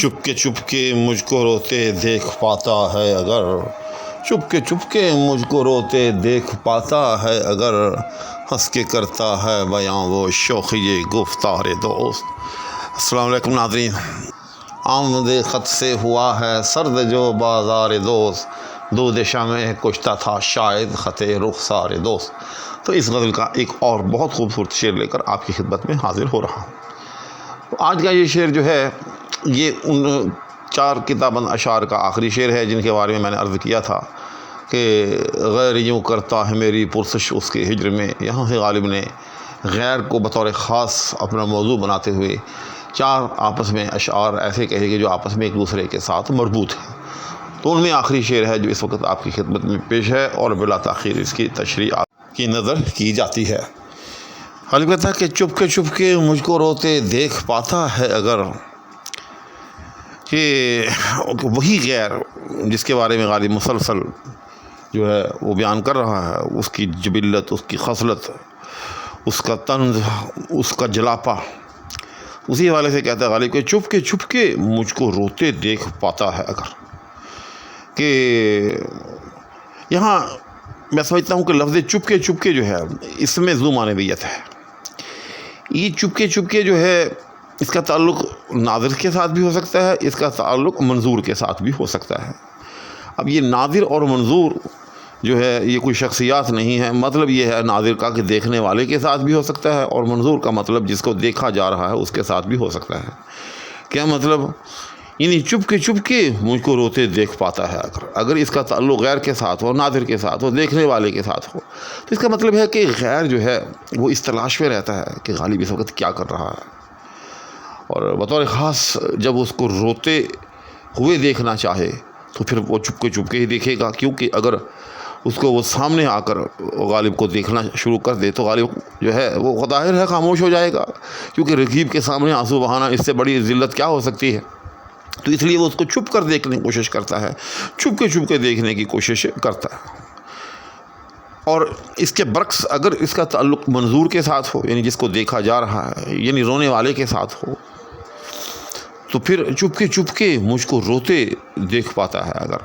چپکے مجھ کو روتے دیکھ پاتا ہے اگر، چپکے مجھ کو روتے دیکھ پاتا ہے اگر، ہنس کے کرتا ہے بیاں وہ شوخی گفتار دوست۔ السلام علیکم ناظرین، آمد خط سے ہوا ہے سرد جو بازار دوست، دو دشا میں کشتا تھا شاید خط رخسار دوست۔ تو اس غزل کا ایک اور بہت خوبصورت شعر لے کر آپ کی خدمت میں حاضر ہو رہا ہوں۔ آج کا یہ شعر جو ہے یہ ان 4 کتابند اشعار کا آخری شعر ہے جن کے بارے میں نے عرض کیا تھا کہ غیر یوں کرتا ہے میری پرسش اس کے ہجر میں۔ یہاں سے غالب نے غیر کو بطور خاص اپنا موضوع بناتے ہوئے 4 آپس میں اشعار ایسے کہے کہ جو آپس میں ایک دوسرے کے ساتھ مربوط ہیں۔ تو ان میں آخری شعر ہے جو اس وقت آپ کی خدمت میں پیش ہے اور بلا تاخیر اس کی تشریح آپ کی نظر کی جاتی ہے۔ غالب کہتا ہے کہ چپکے مجھ کو روتے دیکھ پاتا ہے اگر، کہ وہی غیر جس کے بارے میں غالب مسلسل جو ہے وہ بیان کر رہا ہے، اس کی جبلت، اس کی خصلت، اس کا طنز، اس کا جلاپا، اسی حوالے سے کہتا ہے غالب کہ چپکے مجھ کو روتے دیکھ پاتا ہے اگر، کہ یہاں میں سمجھتا ہوں کہ لفظ چپکے جو ہے اس میں ذو معنویت ہے۔ یہ چپکے جو ہے اس کا تعلق ناظر کے ساتھ بھی ہو سکتا ہے، اس کا تعلق منظور کے ساتھ بھی ہو سکتا ہے۔ اب یہ ناظر اور منظور جو ہے یہ کوئی شخصیات نہیں ہے، مطلب یہ ہے ناظر کا کہ دیکھنے والے کے ساتھ بھی ہو سکتا ہے، اور منظور کا مطلب جس کو دیکھا جا رہا ہے اس کے ساتھ بھی ہو سکتا ہے۔ کیا مطلب؟ یعنی چپکے مجھ کو روتے دیکھ پاتا ہے اگر اس کا تعلق غیر کے ساتھ ہو، ناظر کے ساتھ ہو، دیکھنے والے کے ساتھ ہو، تو اس کا مطلب ہے کہ غیر جو ہے وہ اس تلاش میں رہتا ہے کہ غالب اس وقت کیا کر رہا ہے، اور بطور خاص جب اس کو روتے ہوئے دیکھنا چاہے تو پھر وہ چپکے ہی دیکھے گا، کیونکہ اگر اس کو وہ سامنے آ کر غالب کو دیکھنا شروع کر دے تو غالب جو ہے وہ ظاہر ہے خاموش ہو جائے گا، کیونکہ رقیب کے سامنے آنسو بہانا اس سے بڑی ذلت کیا ہو سکتی ہے۔ تو اس لیے وہ اس کو چھپ کر دیکھنے کی کوشش کرتا ہے، چپکے دیکھنے کی کوشش کرتا ہے۔ اور اس کے برعکس اگر اس کا تعلق منظور کے ساتھ ہو، یعنی جس کو دیکھا جا رہا ہے، یعنی رونے والے کے ساتھ ہو، تو پھر چپکے مجھ کو روتے دیکھ پاتا ہے اگر،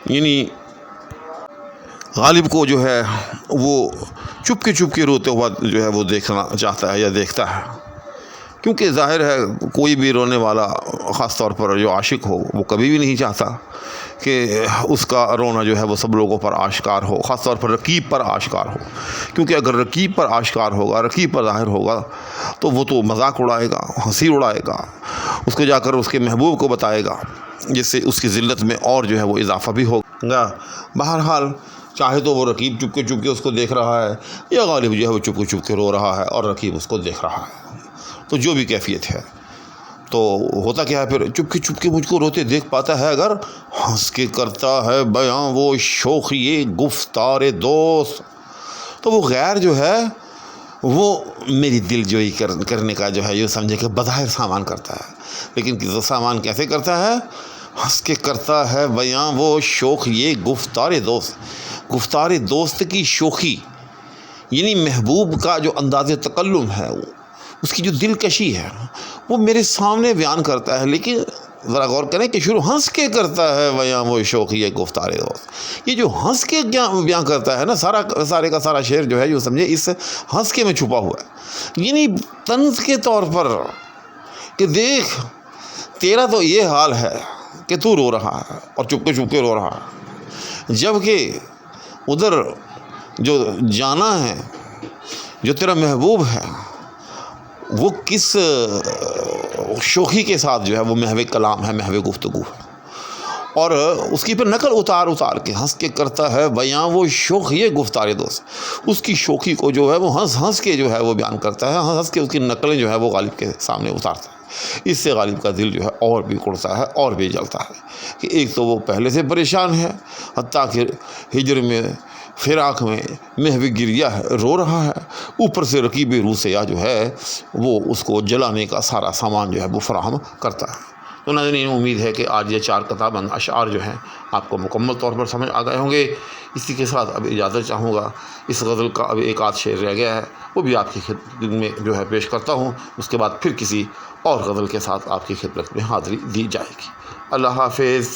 یعنی غالب کو جو ہے وہ چپکے روتے ہوا جو ہے وہ دیکھنا چاہتا ہے یا دیکھتا ہے، کیونکہ ظاہر ہے کوئی بھی رونے والا، خاص طور پر جو عاشق ہو، وہ کبھی بھی نہیں چاہتا کہ اس کا رونا جو ہے وہ سب لوگوں پر آشکار ہو، خاص طور پر رقیب پر آشکار ہو، کیونکہ اگر رقیب پر آشکار ہوگا، رقیب پر ظاہر ہوگا تو وہ تو مذاق اڑائے گا، ہنسی اڑائے گا، اس کو جا کر اس کے محبوب کو بتائے گا، جس سے اس کی ذلت میں اور جو ہے وہ اضافہ بھی ہوگا۔ بہرحال چاہے تو وہ رقیب چپکے اس کو دیکھ رہا ہے، یا غالب جو ہے وہ چپکے رو رہا ہے اور رقیب اس کو دیکھ رہا ہے، تو جو بھی کیفیت ہے، تو ہوتا کیا ہے پھر چپکے مجھ کو روتے دیکھ پاتا ہے اگر، ہنس کے کرتا ہے بیاں وہ شوخی گفتار دوست۔ تو وہ غیر جو ہے وہ میری دل جوئی کرنے کا جو ہے یہ سمجھے کہ بظاہر سامان کرتا ہے، لیکن سامان کیسے کرتا ہے؟ ہنس کے کرتا ہے بیاں وہ شوخی گفتار دوست۔ گفتار دوست کی شوخی یعنی محبوب کا جو انداز تکلم ہے، اس کی جو دلکشی ہے وہ میرے سامنے بیان کرتا ہے، لیکن ذرا غور کریں کہ شروع ہنس کے کرتا ہے بیاں وہ شوخی گفتار دوست۔ یہ جو ہنس کے بیان کرتا ہے نا، سارے کا سارا شعر جو ہے جو سمجھے اس ہنس کے میں چھپا ہوا ہے، یعنی طنز کے طور پر کہ دیکھ تیرا تو یہ حال ہے کہ تو رو رہا ہے اور چپکے رو رہا ہے، جبکہ ادھر جو جانا ہے، جو تیرا محبوب ہے، وہ کس شوخی کے ساتھ جو ہے وہ محو کلام ہے، محو گفتگو ہے، اور اس کی پھر نقل اتار کے ہنس کے کرتا ہے بیاں وہ شوخی گفتار دوست۔ اس کی شوخی کو جو ہے وہ ہنس کے جو ہے وہ بیان کرتا ہے، ہنس کے اس کی نقلیں جو ہے وہ غالب کے سامنے اتارتا ہے۔ اس سے غالب کا دل جو ہے اور بھی کڑتا ہے اور بھی جلتا ہے کہ ایک تو وہ پہلے سے پریشان ہے، حتیٰ کہ ہجر میں، فراق میں محو گریہ ہے، رو رہا ہے، اوپر سے رقیب روسیہ جو ہے وہ اس کو جلانے کا سارا سامان جو ہے وہ فراہم کرتا ہے۔ تو ناظرین امید ہے کہ آج یہ 4 کتابند اشعار جو ہیں آپ کو مکمل طور پر سمجھ آ گئے ہوں گے۔ اسی کے ساتھ اب اجازت چاہوں گا، اس غزل کا اب ایک آدھ شعر رہ گیا ہے، وہ بھی آپ کی خدمت میں جو ہے پیش کرتا ہوں، اس کے بعد پھر کسی اور غزل کے ساتھ آپ کی خدمت میں حاضری دی جائے گی۔ اللہ حافظ۔